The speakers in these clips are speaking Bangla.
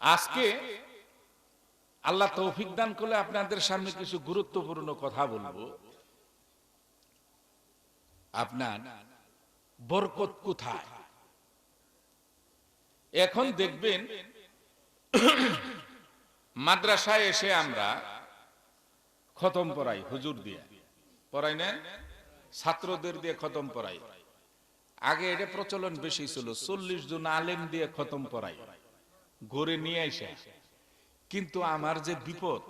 আজকে আল্লাহ তৌফিক দান করলে আপনাদের সামনে কিছু গুরুত্বপূর্ণ কথা বলবো। আপনার বরকত কোথায়? এখন দেখবেন মাদ্রাসায় এসে আমরা খতম পড়াই, হুজুর দিয়ে পড়াই না, ছাত্রদের দিয়ে খতম পড়াই। আগে এটা প্রচলন বেশি ছিল, 40 জন আলেম দিয়ে খতম পড়াই, গড়ে নিয়ে আসে। কিন্তু আমার যে বিপদ,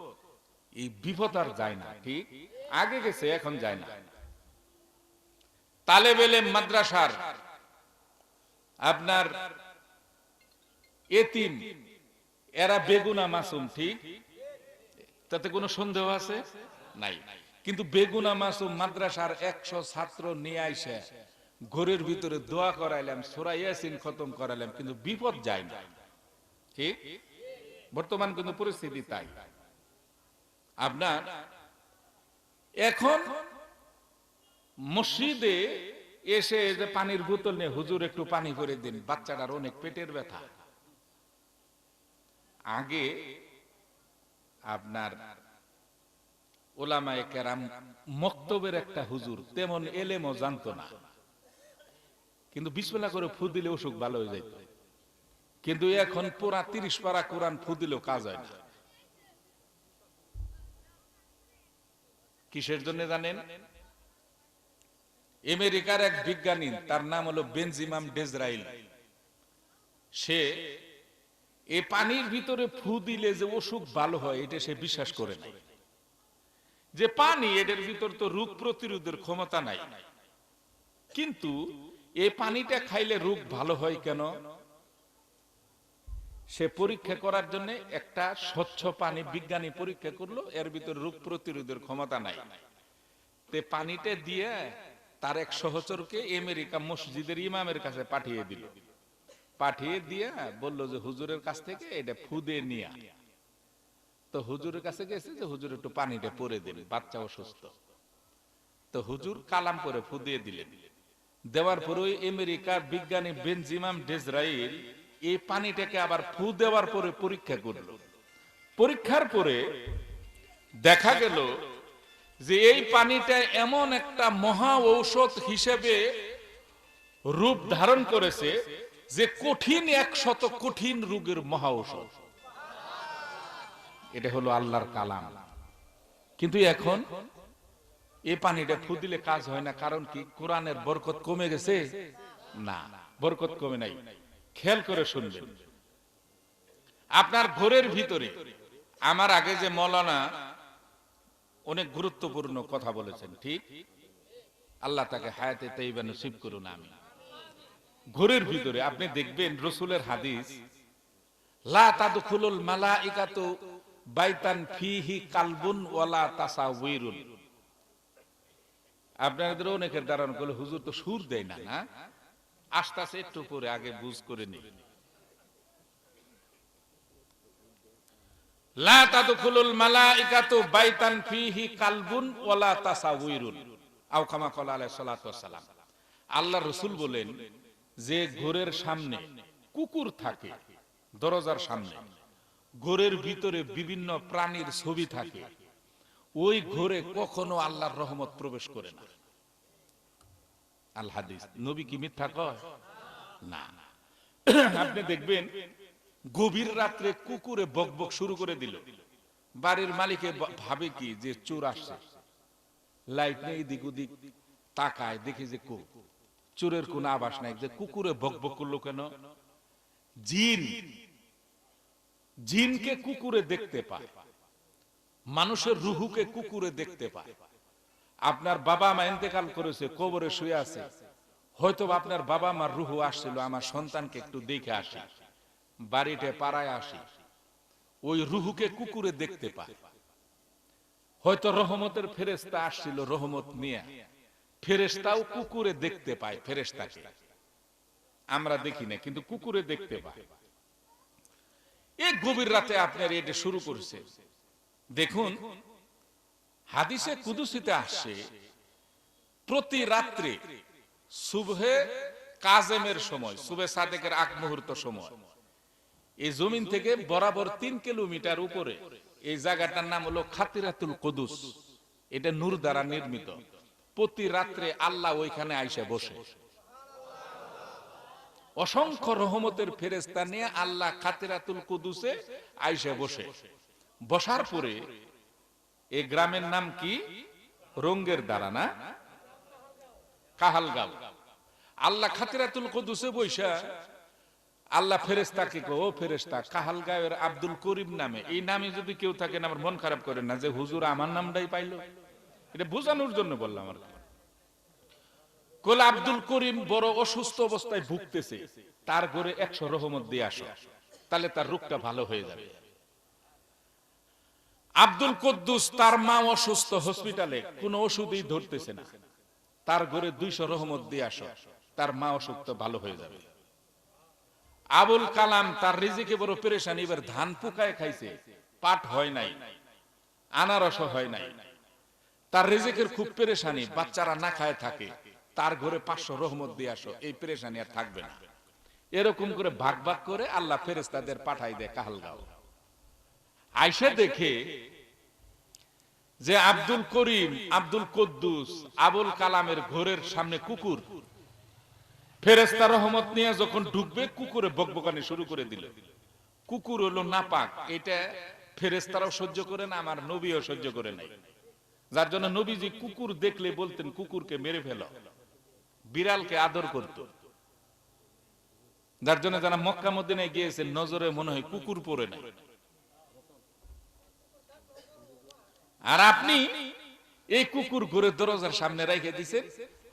এই বিপদ আর যায় না। ঠিক আগে গেছে, এখন যায় না। তালেব ইলম মাদ্রাসার আপনার এতিম, এরা বেগুনা মাসুম, ঠিক? তাতে কোনো সন্দেহ আছে? নাই। কিন্তু বেগুনা মাসুম মাদ্রাসার 100 ছাত্র নিয়ে আইসে ঘরের ভিতরে দোয়া করাইলাম, সূরা ইয়াসিন খতম করাইলাম, কিন্তু বিপদ যায় না। ঠিক বর্তমান কিন্তু পরিস্থিতি তাই। আপনার এখন মসজিদে এসে যে পানির বোতল নিয়ে, হুজুর একটু পানি করে দিন, বাচ্চাটার অনেক পেটের ব্যথা। আগে আপনার ওলামায়ে কেরাম মক্তবের একটা হুজুর তেমন এলেমও জানতো না, কিন্তু বিসমিল্লাহ করে ফু দিলে অসুখ ভালো হয়ে যেত। কিন্তু এখন পুরা 30 পারা কোরআন ফু দিলেও কাজ হয় না। কিসের জন্য জানেন? আমেরিকার এক বিজ্ঞানী, তার নাম হলো বেনজিমাম ডিসরায়েল। সে এই পানির ভিতরে ফু দিলে যে অসুখ ভালো হয়, এটা সে বিশ্বাস করে না। যে পানি, এটার ভিতর তো রোগ প্রতিরোধের ক্ষমতা নাই, কিন্তু এই পানিটা খাইলে রোগ ভালো হয় কেন? সে পরীক্ষা করার জন্য একটা স্বচ্ছ পানি বিজ্ঞানী পরীক্ষা করলো, এর ভিতর রোগ প্রতিরোধের ক্ষমতা নাই। তে পানিটা দিয়ে তার এক সহচরকে আমেরিকা মসজিদের ইমামের কাছে পাঠিয়ে দিল। পাঠিয়ে দিয়ে বলল যে হুজুরের কাছ থেকে এটা ফু দিয়ে নিয়ে। তো হুজুরের কাছে গেছে যে হুজুর একটু পানিটা পরে দিন, বাচ্চা অসুস্থ। তো হুজুর কালাম করে ফু দিয়ে দিলেন। দেওয়ার পরে ওই আমেরিকার বিজ্ঞানী বেনজিমাম ডিসরায়েল এই পানিটাকে আবার ফু দেওয়ার পরে পরীক্ষা করলো। পরীক্ষার পরে দেখা গেল যে এই পানিটা এমন একটা মহা ঔষধ হিসেবে রূপ ধারণ করেছে যে কঠিন 100 কঠিন রোগের মহা ঔষধ। এটা হলো আল্লাহর কালাম। কিন্তু এখন এই পানিটা ফু দিলে কাজ হয় না। কারণ কি? কোরআনের বরকত কমে গেছে? না, বরকত কমে নাই। খেয়াল করে শুনবেন, আপনার ঘরের ভিতরে, আমার আগে যে মৌলানা অনেক গুরুত্বপূর্ণ কথা বলেছেন, ঠিক? আল্লাহ তাকে হায়াতে তাইয়্যিবা নসিব করুন, আমিন। ঘরের ভিতরে আপনি দেখবেন রাসূলের হাদিস, লা তাদখুলুল মালাইকাতু বাইতান ফিহি কালবুন ওয়ালা তাসাউয়িরুন। আপনাদের অনেকের ধারণা করলে হুজুর তো সুর দেয় না, না? আস্তে আস্তে একটু পরে আগে বুঝ করে নেই। লা তাদখুলুল মালাইকাতু বাইতান ফিহি কালবুন ওয়ালা তাসাউয়িরুন, আও কামা ক্বালা আলাইহিস সালাতু ওয়াস সালাম। আল্লাহর রাসূল বলেন যে ঘরের সামনে কুকুর থাকে, দরজার সামনে, ঘরের ভিতরে বিভিন্ন প্রাণীর ছবি থাকে, ওই ঘরে কখনো আল্লাহর রহমত প্রবেশ করে না। আল হাদিস। নবী কি মিথ্যা কয়? না। আপনি দেখবেন গভীর রাত্রে কুকুরে বকবক শুরু করে দিল, বাড়ির মালিকে ভাবে কি যে চোর আসছে, লাইট নেই, এদিক ওদিক তাকায়, দেখে যে চোরের কোন আভাস নাই। যে কুকুরে বকবক করলো কেন? জিন, জিনকে কুকুরে দেখতে পায়, মানুষের রুহুকে কুকুরে দেখতে পায়। আপনার বাবা মা ইন্তেকাল করেছে, কবরে শুয়ে আছে, হয়তো আপনার বাবা মার রুহু আসছিল, আমার সন্তানকে একটু দেখে আসি, বাড়িতে পাড়ায় আসি, ওই রুহুকে কুকুরে দেখতে পায়। হয়তো রহমতের ফেরেশতা আসছিল রহমত নিয়ে, ফেরেশতাও কুকুরে দেখতে পায় ফেরেশতাকে। আমরা দেখি না, কিন্তু কুকুরে দেখতে পায়। এই গভীর রাতে আপনার এটা শুরু করেছে। দেখুন হাদিসে কুদুসিতে আসছে, প্রতি রাত্রে সুবহে কাজেমের সময়, সুবহে সাদেকের আগ মুহূর্ত সময়, এই জমিন থেকে বরাবর 3 কিলোমিটার উপরে এই জায়গাটার নাম হলো খাতিরাতুল কুদুস। এটা নূর দ্বারা নির্মিত। প্রতি রাত্রে আল্লাহ ওইখানে আইসা বসে, অসংখ্য রহমতের ফেরেশতা নিয়ে আল্লাহ খাতিরাতুল কুদুসে আইসা বসে। বসার পরে এই গ্রামের নাম কি? রঙ্গের দ্বারা না, কাহালগাঁও। আল্লাহ খাতিরাতুল কুদুসে বৈশা আল্লাহ ফেরেশতাকে কো, ও ফেরেশতা, কাহালগাঁওয়ের আব্দুল করিম নামে, এই নামে যদি কেউ থাকে না আমার মন খারাপ করেন না যে হুজুর আমার নামটাই পাইলো। এটা বোঝানোর জন্য বললাম আর কি। কোলা আব্দুল করিম বড় অসুস্থ অবস্থায় ভুগতেছে, তার ঘরে 100 রহমত দিয়ে আসো, তাহলে তার রোগটা ভালো হয়ে যাবে। আব্দুল কুদ্দুস, তার মা অসুস্থ, হসপিটালে, কোনো ওষুধই ধরতেছে না, তার ঘরে 200 রহমত দিয়ে আসো, তার মা অসুস্থ ভালো হয়ে যাবে। আবুল কালাম, তার রিজিকে বড় পেরেশানি, এবার ধান পোকায় খাইছে, পাট হয় নাই, আনারস হয় নাই, তার রিজিকের খুব পেরেশানি, বাচ্চারা না খায় থাকে, তার ঘরে 500 রহমত দিয়ে আসো, এই পেরেশানি আর থাকবে না। এরকম করে ভাগ ভাগ করে আল্লাহ ফেরেশতাদের পাঠাই দেয় কাহালগাঁও। আইসা দেখে যে আব্দুল করিম, আব্দুল কুদ্দুস, আবুল কালামের ঘরের সামনে কুকুর। ফেরেশতা রহমত নিয়ে যখন ঢুকবে, কুকুরে বকবকানি শুরু করে দিল। কুকুর হলো নাপাক, এটা ফেরেশতারাও সহ্য করে না, আমার নবীও সহ্য করে নাই। যার জন্য নবীজি কুকুর দেখলে বলতেন কুকুরকে মেরে ফেলো, বিড়ালকে আদর করত। যার জন্য যারা মক্কা মদিনায় গিয়েছেন নজরে মনে হয় কুকুর পড়ে নাই। আর আপনি এই কুকুর ঘরের দরজার সামনে রেখে দিয়েছেন,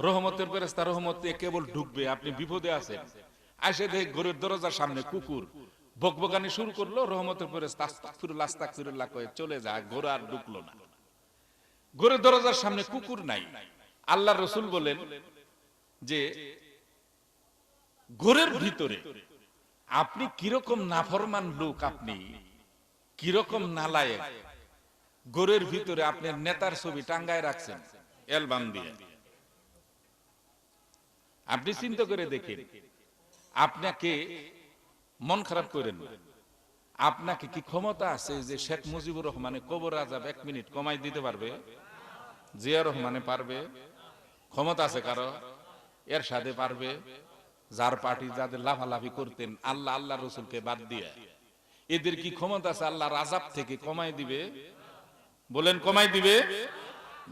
রহমতের ফেরেশতা রহমত কেবল ঢুকবে, আপনি বিপদে আছেন, আসে দেখে ঘরের দরজার সামনে কুকুর বকবকানি শুরু করলো, রহমতের ফেরেশতা আস্তাগফিরুল্লাহ আস্তাগফিরুল্লাহ কয়ে চলে যায়, ঘরে আর ঢুকলো না। ঘরের দরজার সামনে কুকুর নাই। আল্লাহর রাসূল বলেন যে ঘরের ভিতরে আপনি কিরকম নাফরমান লোক, আপনি কিরকম নালায়েক, ঘরের ভিতরে আপনার নেতার ছবি টাঙ্গায় রাখছেন অ্যালবাম দিয়ে। আপনি চিন্তা করে দেখেন, আপনাকে মন খারাপ করেন না, আপনাকে কি ক্ষমতা আছে যে শেখ মুজিবুর রহমানের কবর আযাব 1 মিনিট কমাই দিতে পারবে? জিয়া রহমানে পারবে? ক্ষমতা আছে কারো? এর সাথে পারবে? যার পার্টি যাদের লাফালাফি করতেন আল্লাহ আল্লাহ রসুলকে বাদ দিয়ে, এদের কি ক্ষমতা আছে আল্লাহর আযাব থেকে কমাই দিবে? বলেন কমাই দিবে?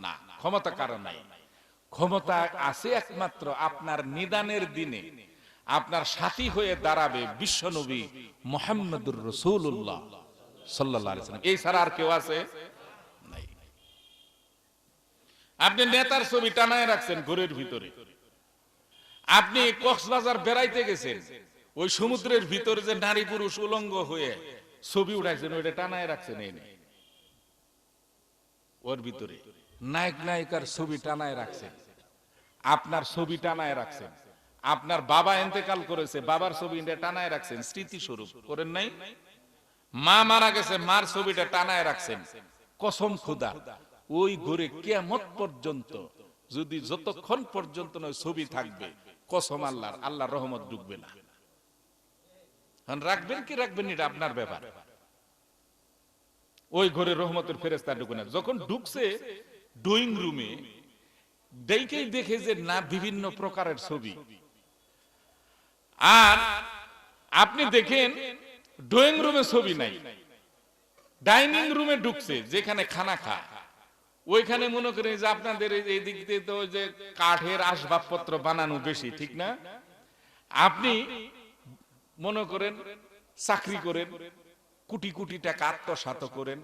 না, ক্ষমতা কারো নাই। ক্ষমতা আছে একমাত্র আপনার নিদানের দিনে আপনার সাথী হয়ে দাঁড়াবে বিশ্বনবী মুহাম্মদুর রাসূলুল্লাহ সাল্লাল্লাহু আলাইহি ওয়াসাল্লাম। এই ছাড়া আর কেউ আছে? নাই। আপনি নেতার ছবি টানায় রাখছেন ঘরের ভিতরে। আপনি কক্সবাজার বেড়াইতে গেছেন, ওই সমুদ্রের ভিতরে যে নারী পুরুষ উলঙ্গ হয়ে ছবি উঠাইছেন, ওইটা টানায় রাখছেন। এই ওর ভিতরে নায়ক নায়িকার ছবি টানায় রাখছেন, আপনার ছবি টানায় রাখছেন। আপনার বাবা ইন্তেকাল করেছে, বাবার ছবি টানায় রাখছেন স্মৃতিস্বরূপ, করেন নাই? মা মারা গেছে, মার ছবিটা টানায় রাখছেন। কসম খোদা, ওই ঘরে কিয়ামত পর্যন্ত যদি যতক্ষণ পর্যন্ত নয় ছবি থাকবে, কসম আল্লাহর, আল্লাহর রহমত ঢুকবে না। রাখবেন কি রাখবেন এটা আপনার ব্যাপার। ওই ঘরে রহমতের ফেরেশতা ঢুকে না। যখন ঢুকছে ড্রয়িং রুমে, দেখেই দেখে যে না বিভিন্ন প্রকারের ছবি। আর আপনি দেখেন ড্রয়িং রুমে ছবি নাই, ডাইনিং রুমে ঢুকছে যেখানে খানা খায়, ওইখানে মনে করেন যে আপনাদের এই দিক দিয়ে তো যে কাঠের আসবাবপত্র বানানো বেশি, ঠিক না? আপনি মনে করেন চাকরি করেন, কোটি কোটি টাকা আত্মসাৎ করেন,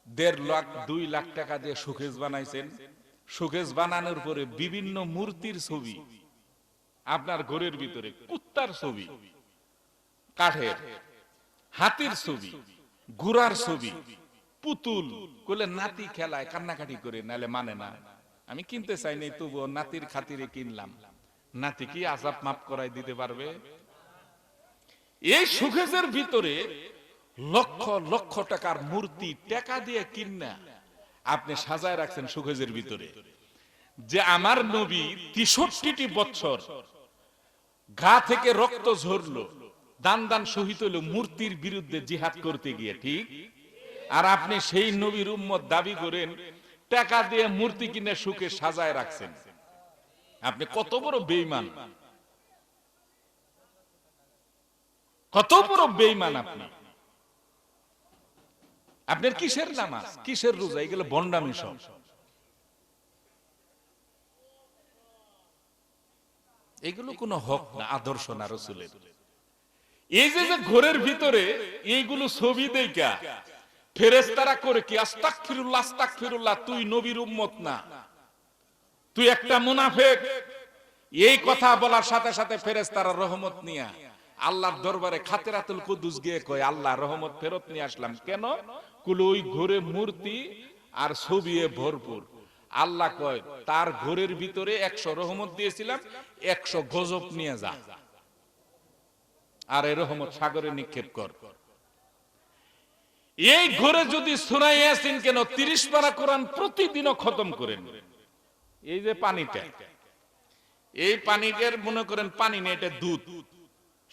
1.5 লাখ 2 লাখ টাকা দিয়ে শোকেস বানাইছেন। শোকেস বানানোর পরে বিভিন্ন মূর্তির ছবি আপনার ঘরের ভিতরে, কুত্তার ছবি, কাঠের, হাতির ছবি, ঘোড়ার ছবি, পুতুল, কোলে নাতি খেলায় কান্নাকাটি করে, নালে মানে না, আমি কিনতে চাই নাই তবুও নাতির খাতিরে কিনলাম। নাতি কি আযাব মাফ করাই দিতে পারবে? এই শোকেসের ভিতরে লক্ষ লক্ষ টাকার মূর্তি টাকা দিয়ে কিনা আপনি সাজায় রাখছেন শোকেসের ভিতরে। যে আমার নবী 63টি বছর গা থেকে রক্ত ঝরলো, দান দান শহীদ হলো মূর্তির বিরুদ্ধে জিহাদ করতে গিয়ে, ঠিক? আর আপনি সেই নবীর উম্মত দাবি করেন টাকা দিয়ে মূর্তি কিনে সুখে সাজায় রাখছেন। আপনি কত বড় বেঈমান, কত বড় বেঈমান আপনি। আপনার কিসের নামাজ, কিসের রোজা, এগুলো ভণ্ডামি সব। এগুলো কোনো হক না, আদর্শ না রাসূলের। এই যে ঘরের ভিতরে এইগুলো ছবি দেখা ফেরেশতারা করে কি আস্তাগফিরুল্লাহ আস্তাগফিরুল্লাহ, তুই নবীর উম্মত না, তুই একটা মুনাফিক। এই কথা বলার সাথে সাথে ফেরেশতারা রহমত নিয়া আল্লাহর দরবারে খাতিরাতুল কুদুস গিয়ে কয়, আল্লাহ রহমত ফেরত নিয়ে আসলাম। কেন? কুল ওই ঘরে মূর্তি আর ছবি ভরপুর। আল্লাহ কয়, তার ঘরের ভিতরে 100 রহমত দিয়েছিলাম, 100 গজব নিয়ে যা, আর এই রহমত সাগরে নিক্ষেপ কর। এই ঘরে যদি সূরা ইয়াসিন কেন 30 পারা কোরআন প্রতিদিনও খতম করেন, এই যে পানিটা, এই পানিটার মনে করেন পানি নেই, এটা দুধ,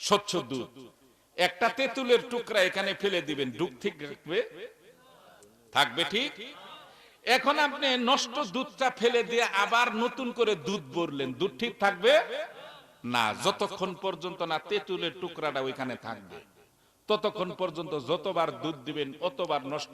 স্বচ্ছ দুধ। একটা তেঁতুলের টুকরা এখানে ফেলে দিবেন, দুধ ঠিক থাকবে? থাকবে, ঠিক? এখন আপনি নষ্ট দুধটা ফেলে দিয়ে আবার নতুন করে দুধ ভরলেন, দুধ ঠিক থাকবে না। যতক্ষণ পর্যন্ত না তেঁতুলের টুকরাটা ওইখানে থাকবে, ততক্ষণ পর্যন্ত যতবার দুধ দিবেন অতবার নষ্ট